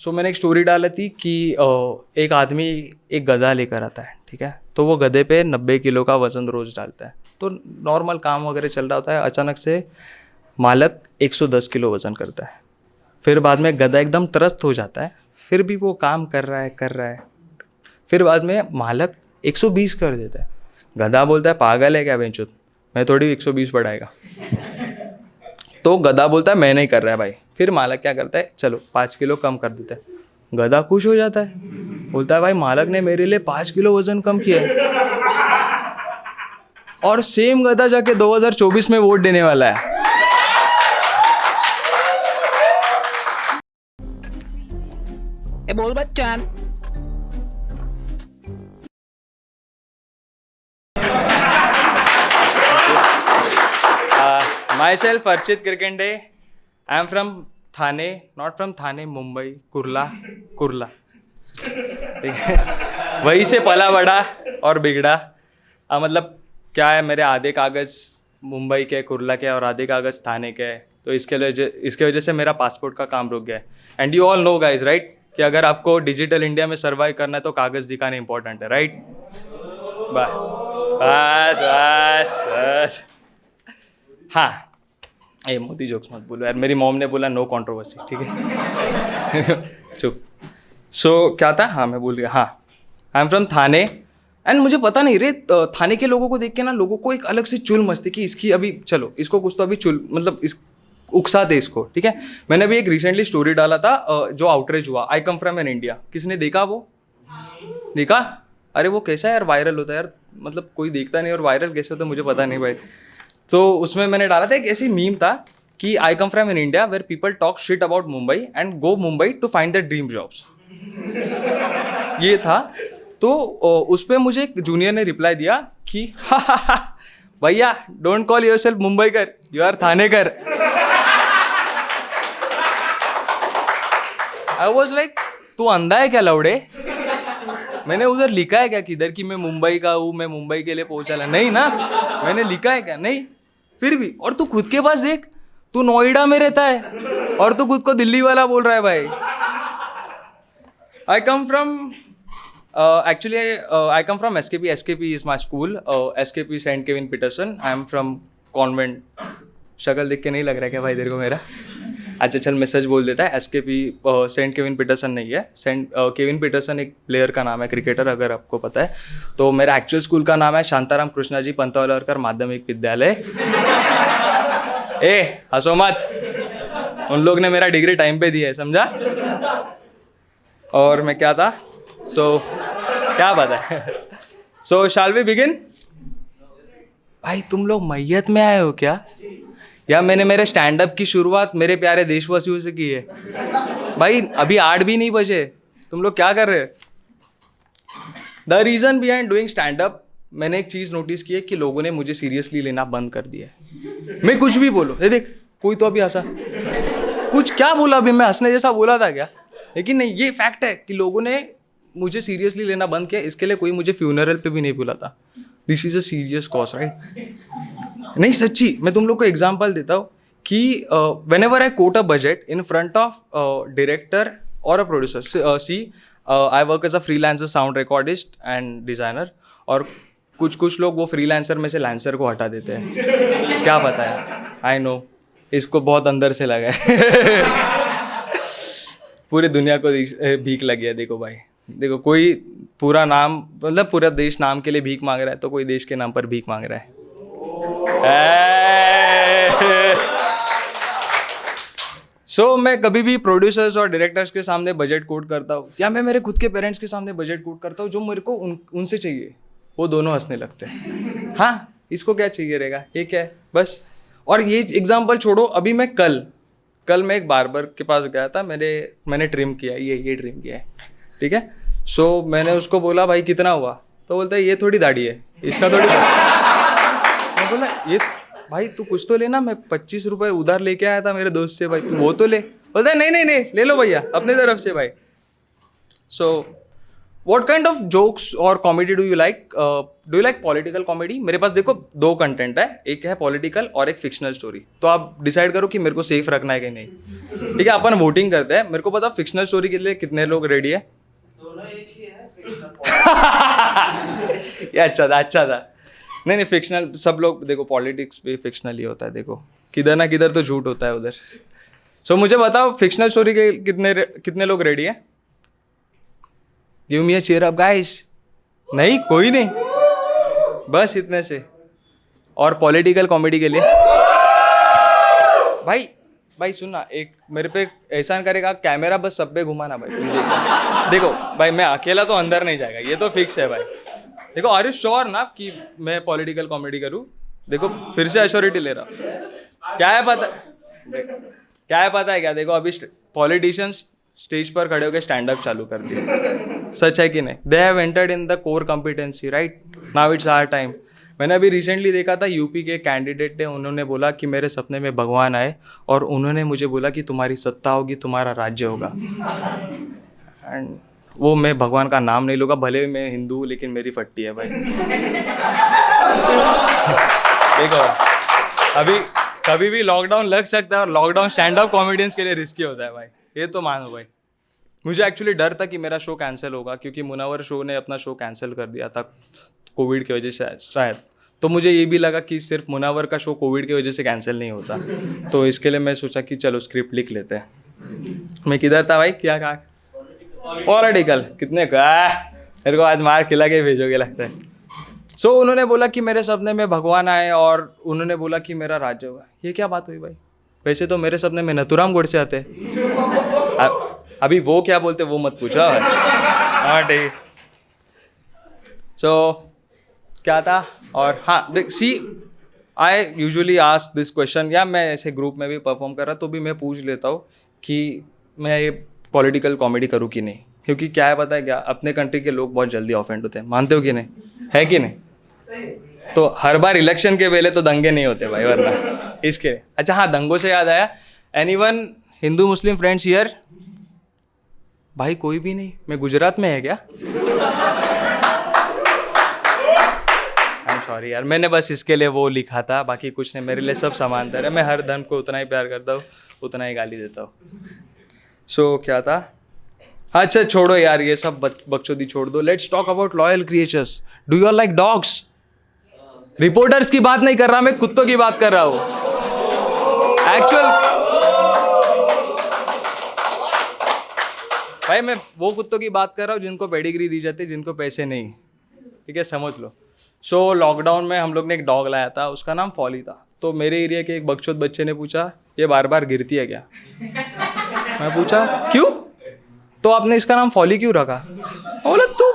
सो मैंने एक स्टोरी डाली थी कि एक आदमी एक गधा लेकर आता है, ठीक है। तो वो गधे पे 90 किलो का वज़न रोज़ डालता है, तो नॉर्मल काम वगैरह चल रहा होता है। अचानक से मालक 110 किलो वज़न करता है। फिर बाद में गधा एकदम त्रस्त हो जाता है, फिर भी वो काम कर रहा है। फिर बाद में मालक 120 कर देता है। गधा बोलता है पागल है क्या बेंचोद, मैं थोड़ी 120 बढ़ाएगा। तो गधा बोलता है मैं नहीं कर रहा है भाई। फिर मालक क्या करता है, चलो 5 किलो कम कर देता है। गधा खुश हो जाता है, बोलता है भाई मालक ने मेरे लिए 5 किलो वजन कम किया है। और सेम गधा जाके 2024 में वोट देने वाला है। ए बोल Bachchan. Myself Archit Kirkende. I am from Thane, not from Thane, Mumbai, Kurla. ठीक है, वहीं से पला बड़ा और बिगड़ा। मतलब क्या है, मेरे आधे कागज़ मुंबई के, कुर्ला के, और आधे कागज़ थाने के हैं। तो इसके वजह से मेरा पासपोर्ट का काम रुक गया है। And you all know guys right, कि अगर आपको डिजिटल इंडिया में सर्वाइव करना है तो कागज़ दिखाना इंपॉर्टेंट है, राइट। बस बस बस। हाँ, ए मोदी जोक्स मत बोलो यार, मेरी मॉम ने बोला नो कंट्रोवर्सी, ठीक है। चुप। सो क्या था, हाँ मैं भूल गया। हाँ, आई एम फ्रॉम थाने। एंड मुझे पता नहीं रे, थाने के लोगों को देख के ना लोगों को एक अलग से चुल मस्ती कि इसकी अभी चलो इसको कुछ तो अभी चुल, मतलब इस उकसाते इसको, ठीक है। मैंने अभी एक रिसेंटली स्टोरी डाला था जो आउटरीच हुआ, आई कम फ्रॉम इन इंडिया। किसने देखा वो? देखा? अरे वो कैसा है यार, वायरल होता है यार, मतलब कोई देखता नहीं और वायरल कैसे होता है मुझे पता नहीं भाई। तो उसमें मैंने डाला था एक ऐसी मीम था कि I come from in India where people talk shit about Mumbai and go Mumbai to find the dream jobs. ये था। तो उस पर मुझे एक जूनियर ने रिप्लाई दिया कि भैया don't call yourself Mumbaikar, you are Thanekar. I was like तू अंधा है क्या लौड़े? मैंने उधर लिखा है क्या किधर कि मैं मुंबई का हूँ, मैं मुंबई के लिए पहुंचा ला? नहीं ना, मैंने लिखा है क्या? नहीं। फिर भी, और तू खुद के पास देख, तू नोएडा में रहता है और तू खुद को दिल्ली वाला बोल रहा है भाई। I come from actually I come from SKP. SKP is my school, SKP saint Kevin Peterson. I am from convent. शक्ल देख के नहीं लग रहा है क्या भाई तेरे को मेरा? अच्छा चल मैं सच बोल देता है, एसकेपी सेंट केविन पीटरसन नहीं है। सेंट केविन पीटरसन एक प्लेयर का नाम है, क्रिकेटर, अगर आपको पता है। तो मेरा एक्चुअल स्कूल का नाम है शांताराम कृष्णाजी पंतवलकर माध्यमिक विद्यालय। ए हंसो मत, उन लोग ने मेरा डिग्री टाइम पे दिया है, समझा? और मैं क्या था, क्या बात है। सो शाल वी बिगिन? भाई तुम लोग मैयत में आए हो क्या, या मैंने मेरे स्टैंड अप की शुरुआत मेरे प्यारे देशवासियों से की है? भाई अभी 8 भी नहीं बजे, तुम लोग क्या कर रहे हो? The reason behind doing stand up, मैंने एक चीज़ नोटिस की है कि लोगों ने मुझे सीरियसली लेना बंद कर दिया है। मैं कुछ भी बोलो, ये देख कोई तो अभी हंसा, कुछ क्या बोला अभी, मैं हंसने जैसा बोला था क्या? लेकिन नहीं, ये फैक्ट है कि लोगों ने मुझे सीरियसली लेना बंद किया। इसके लिए कोई मुझे फ्यूनरल पे भी नहीं बुला था। This is a serious cause, right? नहीं सच्ची, मैं तुम लोग को एग्जांपल देता हूँ कि whenever I quote a budget in front of director और a producer, see I work as a freelancer, sound recordist and designer, और कुछ लोग वो फ्रीलांसर में से लांसर को हटा देते हैं। क्या पता है, आई नो इसको बहुत अंदर से लगा है। पूरी दुनिया को भीख लगी है। देखो भाई, देखो कोई पूरा नाम, मतलब पूरा देश नाम के लिए भीख मांग रहा है, तो कोई देश के नाम पर भीख मांग रहा है। सो मैं कभी भी प्रोड्यूसर्स और डायरेक्टर्स के सामने बजट कोट करता हूँ, या मैं मेरे खुद के पेरेंट्स के सामने बजट कोट करता हूँ, जो मेरे को उनसे चाहिए, वो दोनों हंसने लगते हैं। हाँ, इसको क्या चाहिए रहेगा, ये क्या है, बस। और ये एग्जांपल छोड़ो, अभी मैं कल मैं एक बार्बर के पास गया था, मैंने ट्रिम किया, ये ट्रिम किया है, ठीक है। सो मैंने उसको बोला भाई कितना हुआ, तो बोलता है ये थोड़ी दाढ़ी है, इसका थोड़ी। मैं बोला ये भाई तू कुछ तो लेना, मैं 25 रुपये उधार लेके आया था मेरे दोस्त से, भाई तू वो तो ले। बोलता है नहीं ले लो भैया अपने तरफ से भाई। सो What kind of jokes और comedy do you like? Do you like political comedy? मेरे पास देखो 2 कंटेंट है, एक है पॉलिटिकल और एक फिक्शनल स्टोरी. तो आप डिसाइड करो कि मेरे को सेफ रखना है कि नहीं. ठीक है, अपन वोटिंग करते हैं. मेरे को पता फिक्शनल स्टोरी के लिए कितने लोग रेडी है? दोनों एक ही है. ये अच्छा था. नहीं फिक्शनल सब लोग देखो, पॉलिटिक्स भी फिक्शनल ही होता है. देखो किधर ना किधर तो झूठ होता है उधर. सो मुझे बताओ फिक्शनल स्टोरी के कितने लोग रेडी है? गिव मी अ चीयर अप गाइस. नहीं कोई नहीं, बस इतने से. और पॉलिटिकल कॉमेडी के लिए भाई सुनना, एक मेरे पे एहसान करेगा, कैमरा बस सब पे घुमाना भाई मुझे. देखो भाई मैं अकेला तो अंदर नहीं जाएगा, ये तो फिक्स है भाई. देखो आर यू श्योर ना कि मैं पॉलिटिकल कॉमेडी करूँ? देखो फिर से अश्योरिटी ले रहा हूँ. क्या है पता है क्या? देखो अभी पॉलिटिशियंस स्टेज पर खड़े होकर स्टैंड अप चालू कर दिए. सच है कि नहीं? They have entered in the core competency, right? Now it's our time. मैंने अभी रिसेंटली देखा था, यूपी के कैंडिडेट थे, उन्होंने बोला कि मेरे सपने में भगवान आए और उन्होंने मुझे बोला कि तुम्हारी सत्ता होगी, तुम्हारा राज्य होगा. एंड वो मैं भगवान का नाम नहीं लूँगा, भले मैं हिंदू हूँ लेकिन मेरी फट्टी है भाई. देखो अभी कभी भी लॉकडाउन लग सकता है और लॉकडाउन स्टैंड अप कॉमेडियंस के लिए रिस्की होता है भाई, ये तो मानो भाई. मुझे एक्चुअली डर था कि मेरा शो कैंसिल होगा, क्योंकि मुनावर शो ने अपना शो कैंसिल कर दिया था कोविड की वजह से शायद. तो मुझे ये भी लगा कि सिर्फ मुनावर का शो कोविड की वजह से कैंसिल नहीं होता. तो इसके लिए मैं सोचा कि चलो स्क्रिप्ट लिख लेते हैं. मैं किधर था भाई? क्या कहा? पॉलिटिकल. कितने का मेरे को आज मार खिला के भेजोगे लगता है. सो उन्होंने बोला कि मेरे सपने में भगवान आए और उन्होंने बोला कि मेरा राज्य होगा. ये क्या बात हुई भाई? वैसे तो मेरे सपने में नथुराम गोडसे आते. अभी वो क्या बोलते वो मत पूछो. हाँ ठीक. सो क्या था? और हाँ देख, see I usually ask this question, या मैं ऐसे ग्रुप में भी परफॉर्म कर रहा तो भी मैं पूछ लेता हूँ कि मैं ये पॉलिटिकल कॉमेडी करूँ कि नहीं. क्योंकि क्या है पता है क्या, अपने कंट्री के लोग बहुत जल्दी ऑफेंड होते हैं. मानते हो कि नहीं? है कि नहीं? तो हर बार इलेक्शन के पहले तो दंगे नहीं होते भाई, वरना इसके. अच्छा हाँ, दंगों से याद आया, anyone Hindu Muslim friends here? भाई कोई भी नहीं. मैं गुजरात में है क्या? आई एम सॉरी यार, मैंने बस इसके लिए वो लिखा था, बाकी कुछ नहीं. मेरे लिए सब समांतर है. मैं हर धर्म को उतना ही प्यार करता हूँ, उतना ही गाली देता हूँ. सो क्या था? अच्छा छोड़ो यार, ये सब बकचोदी छोड़ दो. Let's talk about loyal creatures. Do you like dogs? Reporters की बात नहीं कर रहा मैं, कुत्तों की बात कर रहा हूँ. एक्चुअल भाई मैं वो कुत्तों की बात कर रहा हूँ जिनको पेडिग्री दी जाती है, जिनको पैसे नहीं. ठीक है, समझ लो. सो लॉकडाउन में हम लोग ने एक डॉग लाया था, उसका नाम फॉली था. तो मेरे एरिया के एक बकचोद बच्चे ने पूछा, ये बार बार गिरती है क्या? मैं पूछा क्यों? तो आपने इसका नाम फॉली क्यों रखा? बोला तू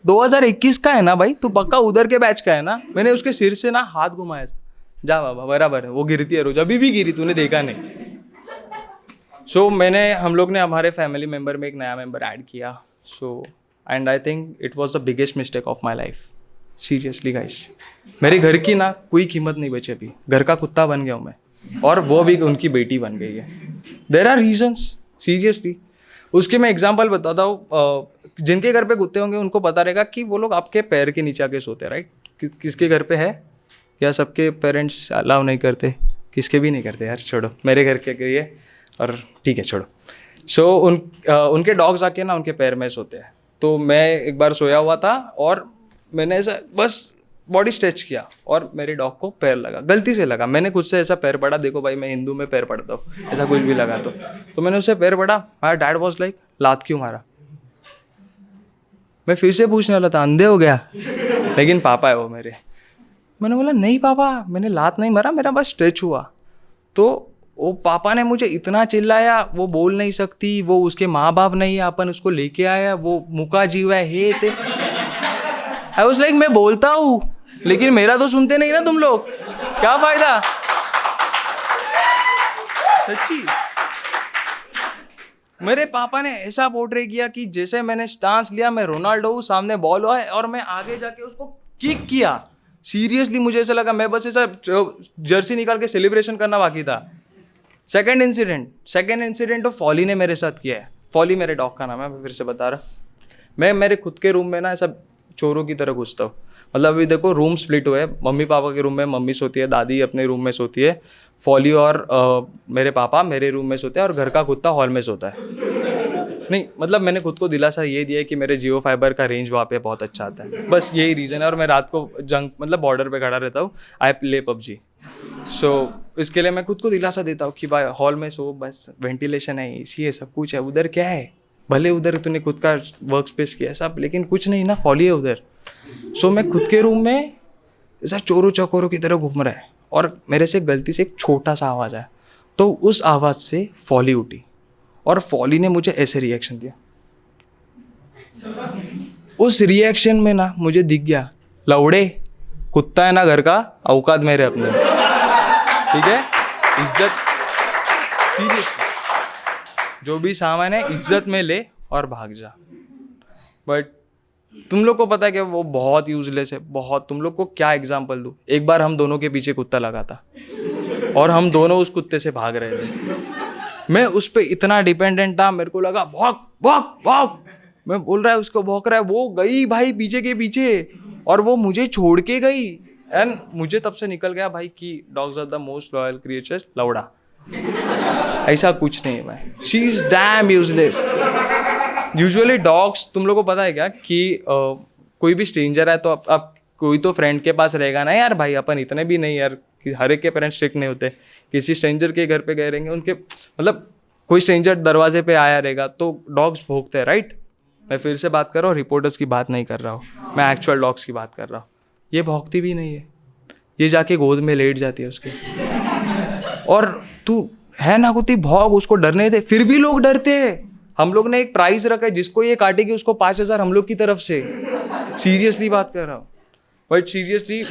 2021 का है ना भाई, तू पक्का उधर के बैच का है ना. मैंने उसके सिर से ना हाथ घुमाया, जा बाबा बराबर है, वो गिरती है रोज, अभी भी गिरी, तूने देखा नहीं. सो हम लोग ने हमारे फैमिली मेम्बर में एक नया मेम्बर ऐड किया. So and I think it was the biggest mistake of my life. Seriously guys, मेरे घर की ना कोई कीमत नहीं बची. अभी घर का कुत्ता बन गया हूँ मैं, और वो भी उनकी बेटी बन गई है. There are reasons, seriously. उसके मैं एग्जांपल बताता हूँ. जिनके घर पे कुत्ते होंगे उनको पता रहेगा कि वो लोग आपके पैर के नीचे आके सोते हैं, राइट? किसके घर पे है? या सबके पेरेंट्स अलाउ नहीं करते? किसके भी नहीं करते यार, छोड़ो. मेरे घर के करिए और ठीक है, छोड़ो. सो उनके डॉग्स आके ना उनके पैर में सोते हैं. तो मैं एक बार सोया हुआ था और मैंने ऐसा बस बॉडी स्ट्रेच किया और मेरे डॉग को पैर लगा, गलती से लगा. मैंने खुद से ऐसा पैर पड़ा. देखो भाई मैं हिंदू में पैर पड़ता हूँ, ऐसा कुछ भी लगा तो मैंने उसे पैर पड़ा. माय डैड वाज लाइक, लात क्यों मारा? मैं फिर से पूछने वाला था, अंधे हो गया? लेकिन पापा है वो मेरे. मैंने बोला नहीं पापा, मैंने लात नहीं मारा, मेरा बस स्ट्रेच हुआ. तो वो पापा ने मुझे इतना चिल्लाया, वो बोल नहीं सकती, वो उसके माँ बाप नहीं है, अपन उसको लेके आया, वो मुका जीव है, हे थे. आई वाज लाइक, मैं बोलता हूँ लेकिन मेरा तो सुनते नहीं ना तुम लोग, क्या फायदा? सच्ची मेरे पापा ने ऐसा पोर्ट्रे किया कि जैसे मैंने स्टांस लिया, मैं रोनाल्डो हूँ, सामने बॉल हुआ है और मैं आगे जाके उसको किक किया. सीरियसली मुझे ऐसा लगा मैं बस ऐसा जर्सी निकाल के सेलिब्रेशन करना बाकी था. सेकेंड इंसिडेंट तो फॉली ने मेरे साथ किया है. फॉली मेरे डॉग का नाम है, मैं फिर से बता रहा. मैं मेरे खुद के रूम में ना ऐसा चोरों की तरह घुसता हूँ। मतलब अभी देखो रूम स्प्लिट हुए, मम्मी पापा के रूम में मम्मी सोती है, दादी अपने रूम में सोती है, फॉली और मेरे पापा मेरे रूम में सोते हैं और घर का कुत्ता हॉल में सोता है। नहीं मतलब मैंने खुद को दिलासा ये दिया है कि मेरे जियो फाइबर का रेंज वहाँ पे बहुत अच्छा आता है, बस यही रीज़न है। और मैं रात को जंग मतलब बॉर्डर पे खड़ा रहता हूँ, आई प्ले पबजी। सो इसके लिए मैं खुद को दिलासा देता हूँ कि भाई हॉल में सो, बस वेंटिलेशन है, एसी है, सब कुछ है। उधर क्या है, भले उधर तूने खुद का वर्क स्पेस किया सब, लेकिन कुछ नहीं ना, फॉली है उधर। सो मैं खुद के रूम में ऐसा चोरों चकोरों की तरह घूम रहा है और मेरे से गलती से एक छोटा सा आवाज़ आया, तो उस आवाज़ से फॉली उठी और फॉली ने मुझे ऐसे रिएक्शन दिया। उस रिएक्शन में ना मुझे दिख गया, लौड़े कुत्ता है ना घर का, औकात मेरे अपने, ठीक है, इज्जत, सीरियसली जो भी सामान है इज्जत में ले और भाग जा। बट तुम लोग को पता है कि वो बहुत यूजलेस है, बहुत। तुम लोग को क्या एग्जांपल दूँ, एक बार हम दोनों के पीछे कुत्ता लगा था और हम दोनों उस कुत्ते से भाग रहे थे। मैं उस पर इतना डिपेंडेंट था, मेरे को लगा भौंक भौंक भौंक, मैं बोल रहा है उसको भौंक रहा है, वो गई भाई पीछे के पीछे और वो मुझे छोड़ के गई। एंड मुझे तब से निकल गया भाई कि dogs are the most loyal creatures, लौड़ा। ऐसा कुछ नहीं है भाई, she is damn useless. Usually dogs, तुम लोग को पता है क्या कि कोई भी स्ट्रेंजर है तो आप कोई तो फ्रेंड के पास रहेगा ना यार, भाई अपन इतने भी नहीं यार कि हर एक के पेरेंट्स स्ट्रिक्ट नहीं होते। किसी स्ट्रेंजर के घर पे गए रहेंगे, उनके मतलब कोई स्ट्रेंजर दरवाजे पे आया रहेगा तो डॉग्स भौंकते हैं, राइट। मैं फिर से बात कर रहा हूँ, रिपोर्टर्स की बात नहीं कर रहा हूँ, मैं एक्चुअल डॉग्स की बात कर रहा हूँ। ये भौंकती भी नहीं है, ये जाके गोद में लेट जाती है उसके, और तू है ना कुत्ती भौंक, उसको डरने दे, फिर भी लोग डरते हैं। हम लोग ने एक प्राइस रखा है, जिसको ये काटेगी उसको 5,000 हम लोग की तरफ से। सीरियसली बात कर रहा हूँ। बट सीरियसली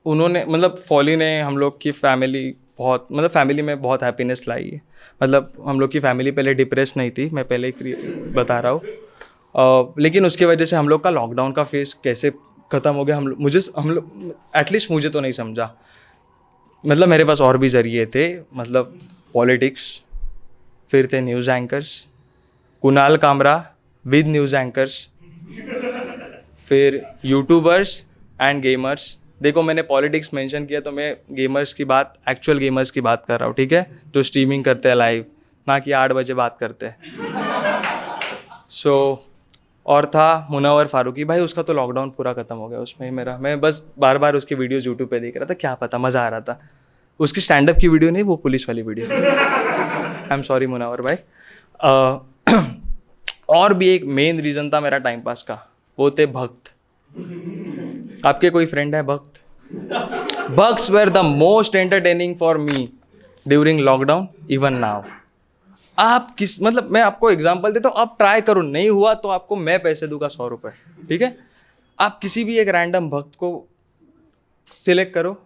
उन्होंने मतलब फॉली ने हम लोग की फैमिली बहुत, मतलब फैमिली में बहुत हैप्पीनेस लाई है। मतलब हम लोग की फैमिली पहले डिप्रेस नहीं थी, मैं पहले ही बता रहा हूँ, लेकिन उसकी वजह से हम लोग का लॉकडाउन का फेस कैसे ख़त्म हो गया, हम लोग एटलीस्ट मुझे तो नहीं समझा। मतलब मेरे पास और भी ज़रिए थे, मतलब पॉलिटिक्स, फिर थे news anchors, Kunal Kamra with news anchors, फिर यूट्यूबर्स एंड गेमर्स। देखो मैंने पॉलिटिक्स मेंशन किया तो मैं गेमर्स की बात, एक्चुअल गेमर्स की बात कर रहा हूँ, ठीक है, जो स्ट्रीमिंग करते हैं लाइव, ना कि 8 बजे बात करते हैं। सो और था मुनव्वर फारूकी, भाई उसका तो लॉकडाउन पूरा ख़त्म हो गया, उसमें मेरा, मैं बस बार बार उसकी वीडियोज़ यूट्यूब पे देख रहा था, क्या पता मज़ा आ रहा था। उसकी स्टैंड अप की वीडियो नहीं, वो पुलिस वाली video. I am sorry Munawwar भाई। और भी एक मेन रीज़न था मेरा टाइम पास का, वो थे भक्त। आपके कोई फ्रेंड है भक्त? Bhakts were the most entertaining for me during lockdown, even now. आप किस, मतलब मैं आपको एग्जांपल देता हूँ, आप ट्राई करो, नहीं हुआ तो आपको मैं पैसे दूंगा 100 रुपये, ठीक है। आप किसी भी एक रैंडम भक्त को सिलेक्ट करो,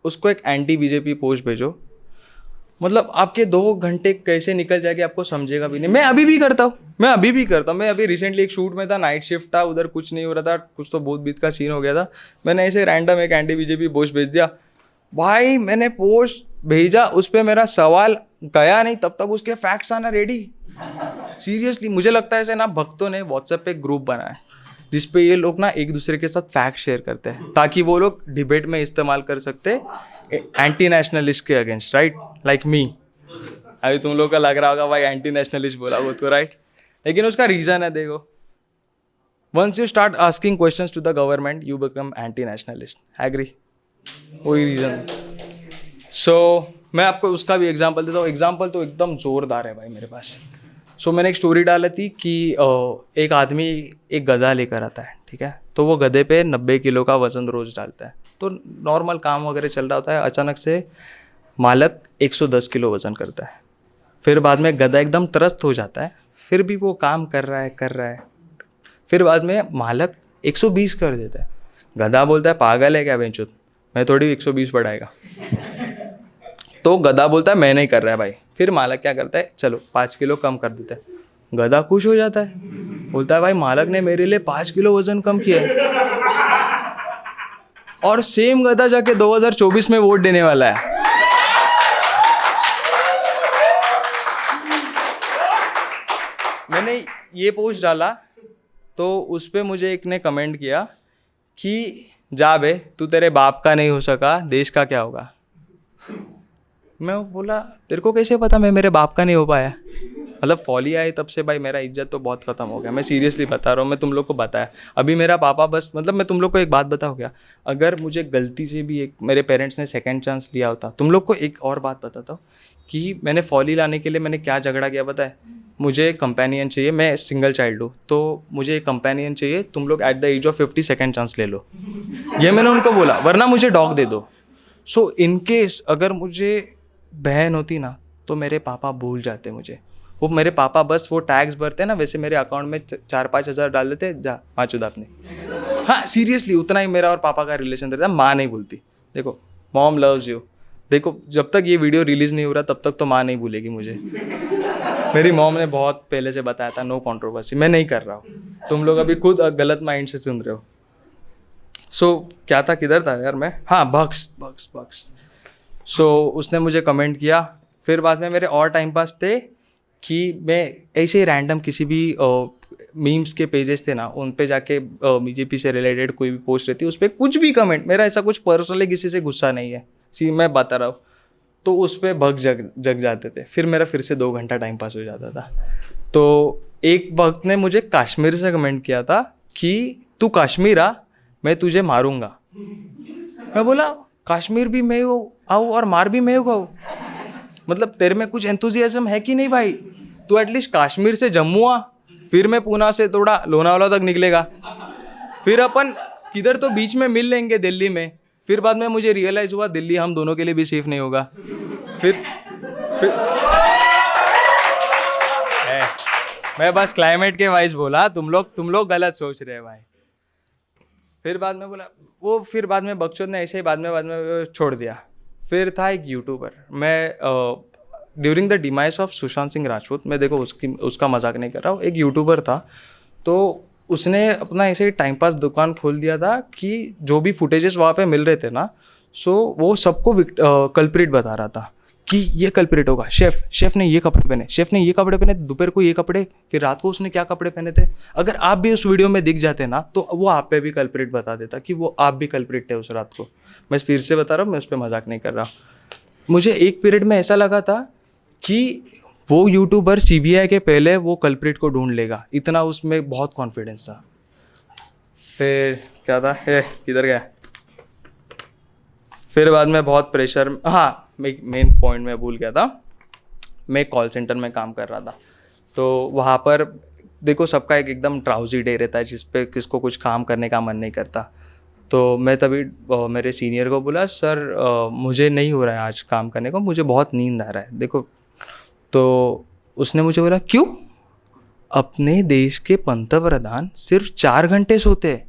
उसको एक एंटी बीजेपी पोस्ट भेजो, मतलब आपके 2 घंटे कैसे निकल जाएंगे आपको समझेगा भी नहीं। मैं अभी भी करता हूँ, मैं अभी रिसेंटली एक शूट में था, नाइट शिफ्ट था, उधर कुछ नहीं हो रहा था, कुछ तो भूत बीत का सीन हो गया था, मैंने ऐसे रैंडम एक एंटी बीजेपी पोस्ट भेज दिया। भाई मैंने पोस्ट भेजा, उस पर मेरा सवाल गया नहीं, तब तक उसके फैक्ट्स आना रेडी। सीरियसली मुझे लगता है ऐसे ना भक्तों ने व्हाट्सएप पे एक ग्रुप बनाया जिसपे ये लोग ना एक दूसरे के साथ फैक्ट शेयर करते हैं, ताकि वो लोग डिबेट में इस्तेमाल कर सकते एंटी नेशनलिस्ट के अगेंस्ट, राइट, लाइक मी। अभी तुम लोग का लग रहा होगा भाई एंटी नेशनलिस्ट बोला वो तो, राइट, लेकिन उसका रीज़न है, देखो, once you start asking questions to the government you become anti nationalist, agree, वही रीज़न। सो मैं आपको उसका भी एग्जांपल देता हूँ, एग्जांपल तो एकदम ज़ोरदार है भाई मेरे पास। सो मैंने एक स्टोरी डाली थी कि एक आदमी एक गधा लेकर आता है, ठीक है, तो वो गधे पे 90 किलो का वज़न रोज़ डालता है, तो नॉर्मल काम वगैरह चल रहा होता है, अचानक से मालक 110 किलो वज़न करता है। फिर बाद में गधा एकदम त्रस्त हो जाता है, फिर भी वो काम कर रहा है, फिर बाद में मालक 120 कर देता है। गधा बोलता है पागल है क्या बेंचुत, मैं थोड़ी 120 बढ़ाएगा। तो गधा बोलता है मैं नहीं कर रहा है भाई। फिर मालक क्या करता है, चलो 5 किलो कम कर देता है। गधा खुश हो जाता है, बोलता है भाई मालक ने मेरे लिए 5 किलो वजन कम किया है। और सेम गधा जाके 2024 में वोट देने वाला है। मैंने ये पोस्ट डाला तो उस पर मुझे एक ने कमेंट किया कि जा बे, तू तेरे बाप का नहीं हो सका, देश का क्या होगा। मैं बोला तेरे को कैसे पता मैं मेरे बाप का नहीं हो पाया। मतलब फॉली आई तब से भाई मेरा इज्जत तो बहुत ख़त्म हो गया। मैं सीरियसली बता रहा हूँ, मैं तुम लोग को बताया। अभी मेरा पापा बस मतलब मैं तुम लोग को एक बात बताऊँ क्या, अगर मुझे गलती से भी एक मेरे पेरेंट्स ने सेकंड चांस लिया होता, तुम लोग को एक और बात बताता हूँ कि मैंने फॉली लाने के लिए मैंने क्या झगड़ा किया पता है। मुझे कंपेनियन चाहिए, मैं सिंगल चाइल्ड हूँ, तो मुझे एक कंपेनियन चाहिए, तुम लोग at the age of 50 second chance ले लो, ये मैंने उनको बोला, वरना मुझे डॉग दे दो। सो इन केस अगर मुझे बहन होती ना तो मेरे पापा भूल जाते मुझे। वो मेरे पापा बस वो टैक्स भरते ना, वैसे मेरे अकाउंट में 4-5 हज़ार डाल देते, जा 5 उदा अपने। हाँ सीरियसली उतना ही मेरा और पापा का रिलेशन रहता है। माँ नहीं भूलती, देखो मॉम लव्स यू। देखो जब तक ये वीडियो रिलीज़ नहीं हो रहा तब तक तो माँ नहीं भूलेगी मुझे। मेरी मॉम ने बहुत पहले से बताया था, नो कंट्रोवर्सी, मैं नहीं कर रहा हूँ, तुम लोग अभी खुद गलत माइंड से सुन रहे हो। सो क्या था, किधर था यार मैं, हाँ बक्स। सो उसने मुझे कमेंट किया। फिर बाद में मेरे और टाइम पास थे कि मैं ऐसे ही रैंडम किसी भी मीम्स के पेजेस थे ना, उन पे जाके बीजेपी से रिलेटेड कोई भी पोस्ट रहती है, उस पर कुछ भी कमेंट, मेरा ऐसा कुछ पर्सनली किसी से गुस्सा नहीं है, मैं बता रहा हूँ, तो उस पर भग जग जाते थे। फिर मेरा फिर से 2 घंटा टाइम पास हो जाता था। तो एक वक्त ने मुझे कश्मीर से कमेंट किया था कि तू कश्मीर आ, मैं तुझे मारूंगा। मैं बोला कश्मीर भी मैं आऊँ और मार भी मैं खाऊँ, मतलब तेरे में कुछ एंथुजियाज्म है कि नहीं भाई। तू एटलीस्ट कश्मीर से जम्मू आ, फिर मैं पूना से थोड़ा लोनावाला तक निकलेगा, फिर अपन किधर तो बीच में मिल लेंगे दिल्ली में। फिर बाद में मुझे रियलाइज़ हुआ दिल्ली हम दोनों के लिए भी सेफ नहीं होगा। फिर मैं बस क्लाइमेट के वाइज बोला, तुम लोग गलत सोच रहे हैं भाई। फिर बाद में बोला वो, फिर बाद में बकचोद ने ऐसे ही बाद में छोड़ दिया। फिर था एक यूट्यूबर, मैं during the demise of Sushant Singh Rajput, मैं देखो उसका मजाक नहीं कर रहा हूँ, एक यूट्यूबर था, तो उसने अपना ऐसे ही टाइम पास दुकान खोल दिया था कि जो भी फुटेजेस वहाँ पे मिल रहे थे ना, सो वो सबको कल्प्रिट बता रहा था कि ये कल्प्रिट होगा। शेफ़ ने ये कपड़े पहने, शेफ़ ने ये कपड़े पहने, दोपहर को ये कपड़े, फिर रात को उसने क्या कपड़े पहने थे। अगर आप भी उस वीडियो में दिख जाते ना तो वो आप पे भी कल्प्रिट बता देता कि वो आप भी कल्प्रिट थे उस रात को। मैं फिर से बता रहा हूँ, मैं उस पर मजाक नहीं कर रहा। मुझे एक पीरियड में ऐसा लगा था कि वो यूट्यूबर CBI के पहले वो कल्प्रिट को ढूंढ लेगा, इतना उसमें बहुत कॉन्फिडेंस था। फिर क्या था, किधर गया, फिर बाद में बहुत प्रेशर, हाँ मेन पॉइंट मैं भूल गया था। मैं कॉल सेंटर में काम कर रहा था, तो वहाँ पर देखो सबका एक एकदम ड्राउजी डे रहता है जिस पे किसको कुछ काम करने का मन नहीं करता। तो मैं तभी मेरे सीनियर को बोला, सर मुझे नहीं हो रहा है आज काम करने को, मुझे बहुत नींद आ रहा है देखो। तो उसने मुझे बोला क्यों, अपने देश के पंतप्रधान सिर्फ 4 घंटे सोते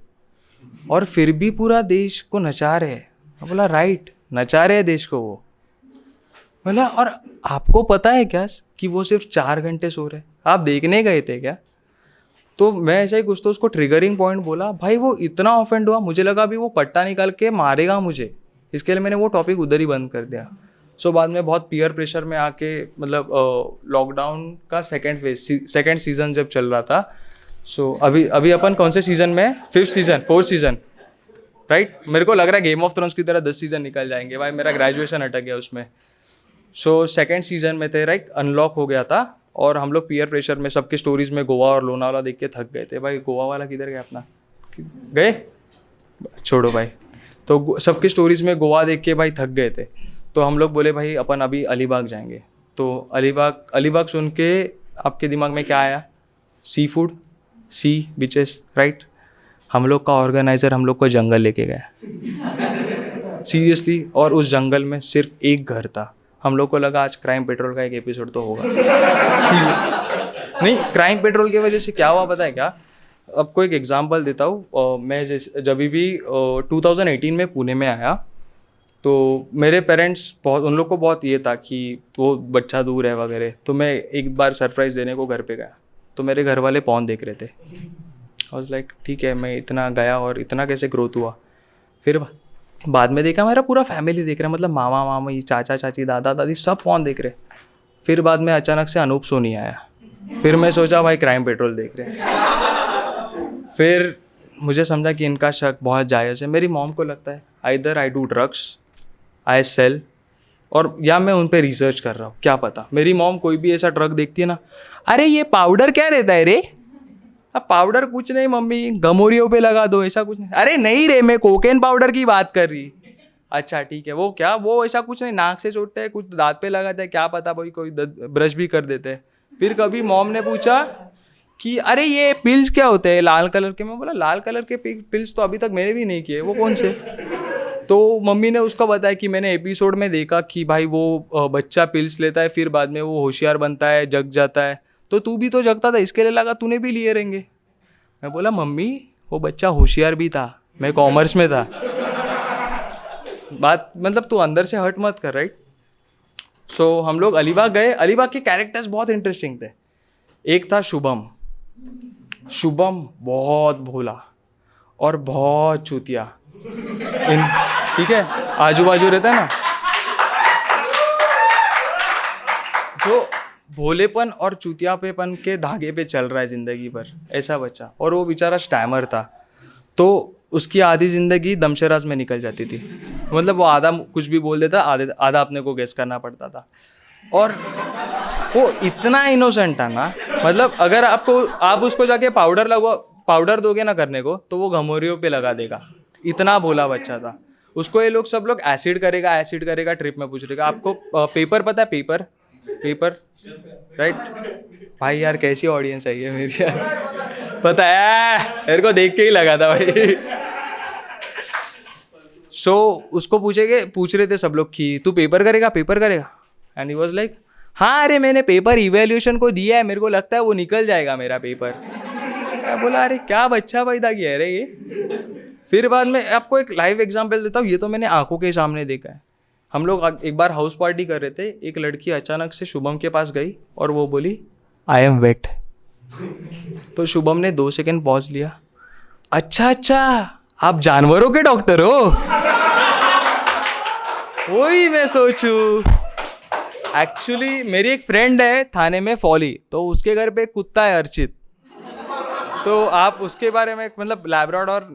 और फिर भी पूरा देश को नचा रहे हैं। मैं बोला राइट, नचा रहे हैं देश को वो। बोला और आपको पता है क्या कि वो सिर्फ 4 घंटे सो रहे, आप देखने गए थे क्या। तो मैं ऐसा ही कुछ तो उसको ट्रिगरिंग पॉइंट बोला, भाई वो इतना ऑफेंड हुआ, मुझे लगा अभी वो पट्टा निकाल के मारेगा मुझे, इसके लिए मैंने वो टॉपिक उधर ही बंद कर दिया। सो बाद में बहुत पीयर प्रेशर में आके, मतलब लॉकडाउन का सेकेंड सीज़न जब चल रहा था, सो अभी अपन कौन से सीज़न में, 4th सीज़न राइट। मेरे को लग रहा है गेम ऑफ थ्रोन्स की तरह 10 सीज़न निकल जाएंगे भाई, मेरा ग्रेजुएशन अटक गया उसमें। सो सेकेंड सीज़न में थे राइट, अनलॉक हो गया था और हम लोग पीयर प्रेशर में सबकी स्टोरीज में गोवा और लोनावाला देख के थक गए थे। भाई गोवा वाला किधर गया अपना, गए छोड़ो भाई। तो सबकी स्टोरीज में गोवा देख के भाई थक गए थे, तो हम लोग बोले भाई अपन अभी अलीबाग जाएंगे। तो अलीबाग सुन के आपके दिमाग में क्या आया, sea food, sea beaches right. हम लोग का ऑर्गेनाइज़र हम लोग को जंगल लेके गया सीरियसली, और उस जंगल में सिर्फ एक घर था। हम लोग को लगा आज क्राइम पेट्रोल का एक एपिसोड तो होगा नहीं, क्राइम पेट्रोल की वजह से क्या हुआ पता है क्या, आपको एक एग्जांपल देता हूँ। मैं जब भी 2018 में पुणे में आया, तो मेरे पेरेंट्स बहुत, उन लोग को बहुत ये था कि वो बच्चा दूर है वगैरह। तो मैं एक बार सरप्राइज़ देने को घर पे गया, तो मेरे घर वाले पॉन देख रहे थे। आई वाज लाइक ठीक है, मैं इतना गया और इतना कैसे ग्रोथ हुआ। फिर बाद में देखा मेरा पूरा फैमिली देख रहा है, मतलब मामा मामी, चाचा चाची, दादा दादी सब पॉन देख रहे। फिर बाद में अचानक से अनूप सोनी आया, फिर मैं सोचा भाई क्राइम पेट्रोल देख रहे हैं। फिर मुझे समझा कि इनका शक बहुत जायज़ है। मेरी मॉम को लगता है either I do drugs, I sell, और या मैं उन पे रिसर्च कर रहा हूँ, क्या पता। मेरी मॉम कोई भी ऐसा ड्रग देखती है ना, अरे ये पाउडर क्या रहता है रे, अब पाउडर कुछ नहीं मम्मी, गमोरियों पे लगा दो, ऐसा कुछ नहीं। अरे नहीं रे, मैं कोकेन पाउडर की बात कर रही। अच्छा ठीक है, वो क्या, वो ऐसा कुछ नहीं, नाक से चोटते हैं, कुछ दांत पे लगाते हैं, क्या पता भाई, कोई ब्रश भी कर देते हैं। फिर कभी मॉम ने पूछा कि अरे ये पिल्स क्या होते हैं लाल कलर के, मैं बोला लाल कलर के पिल्स तो अभी तक मैंने भी नहीं किए, वो कौन से। तो मम्मी ने उसको बताया कि मैंने एपिसोड में देखा कि भाई वो बच्चा पिल्स लेता है, फिर बाद में वो होशियार बनता है, जग जाता है, तो तू भी तो जगता था, इसके लिए लगा तूने भी लिए रहेंगे। मैं बोला मम्मी वो बच्चा होशियार भी था, मैं कॉमर्स में था। बात मतलब तू अंदर से हर्ट मत कर, राइट। सो हम लोग अलीबाग गए। अलीबाग के कैरेक्टर्स बहुत इंटरेस्टिंग थे। एक था शुभम। शुभम बहुत भोला और बहुत चूतिया, ठीक है, आजू बाजू रहता है ना, जो भोलेपन और चूतियापेपन के धागे पे चल रहा है ज़िंदगी भर, ऐसा बच्चा। और वो बेचारा स्टैमर था, तो उसकी आधी ज़िंदगी दमशराज में निकल जाती थी। मतलब वो आधा कुछ भी बोल देता, आधा अपने को गेस करना पड़ता था। और वो इतना इनोसेंट था ना, मतलब अगर आप उसको जाके पाउडर दोगे ना करने को, तो वो घमोरियों पे लगा देगा, इतना भोला बच्चा था। उसको ये लोग सब लोग एसिड करेगा ट्रिप में पूछ रहेगा आपको पेपर पता है, पेपर राइट। भाई यार कैसी ऑडियंस है ये मेरी यार, पता है मेरे को देख के ही लगा था भाई। सो उसको पूछ रहे थे सब लोग कि तू पेपर करेगा, एंड ही वाज लाइक हाँ अरे मैंने पेपर इवैल्यूएशन को दिया है, मेरे को लगता है वो निकल जाएगा मेरा पेपर। मैं बोला अरे क्या बच्चा पैदा किया है रे ये। फिर बाद में आपको एक लाइव एग्जांपल देता हूँ, ये तो मैंने आंखों के सामने देखा है। हम लोग एक बार हाउस पार्टी कर रहे थे, एक लड़की अचानक से शुभम के पास गई और वो बोली आई एम वेट। तो शुभम ने 2 सेकंड पॉज लिया, अच्छा आप जानवरों के डॉक्टर हो। वही मैं सोचूं, एक्चुअली मेरी एक फ्रेंड है थाने में फॉली, तो उसके घर पे एक कुत्ता है अर्चित, तो आप उसके बारे में मतलब लैब्राडोर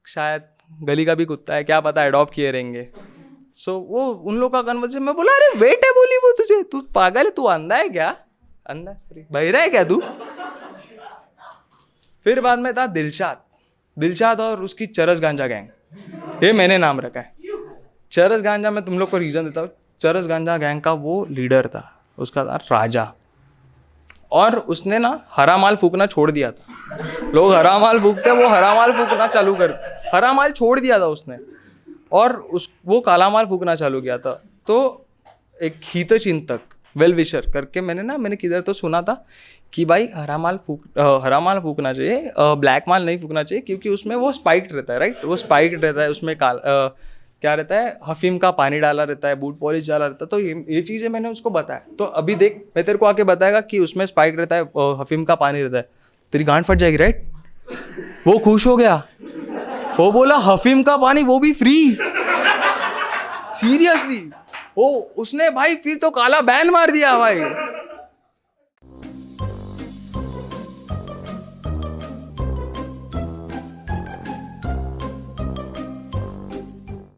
शायद गली का भी कुत्ता है, क्या पता एडॉप्ट किए रहेंगे। सो वो उन लोग का कन्वर्सेशन, मैं बोला अरे वेट है बोली वो तुझे, तू पागल है, तू अंधा है क्या, अंधा सॉरी बहिरा है क्या तू। फिर बाद में था दिलशाद और उसकी चरस गांजा गैंग, ये मैंने नाम रखा है चरस गांजा। मैं तुम लोग को रीज़न देता हूँ, चरस गांजा गैंग का वो लीडर था, उसका था राजा, और उसने ना हरा माल फूकना छोड़ दिया था। लोग हरा माल फूकते, वो हरा माल फूकना चालू कर, हरा माल छोड़ दिया था उसने, और वो काला माल फूकना चालू किया था। तो एक हितचिंतक वेल विशर करके मैंने किधर तो सुना था कि भाई हरा माल फूकना चाहिए, ब्लैक माल नहीं फूकना चाहिए, क्योंकि उसमें वो स्पाइक्ड रहता है, राइट। वो स्पाइक्ड रहता है, उसमें क्या रहता है, हफीम का पानी डाला रहता है, बूट पॉलिश डाला रहता है। तो ये चीज़ें मैंने उसको बताया। तो अभी देख, मैं तेरे को आके बताएगा कि उसमें स्पाइक रहता है, हफीम का पानी रहता है, तेरी गांड फट जाएगी, राइट। वो खुश हो गया, वो बोला हफीम का पानी वो भी फ्री, सीरियसली। वो उसने भाई फिर तो काला बैन मार दिया भाई।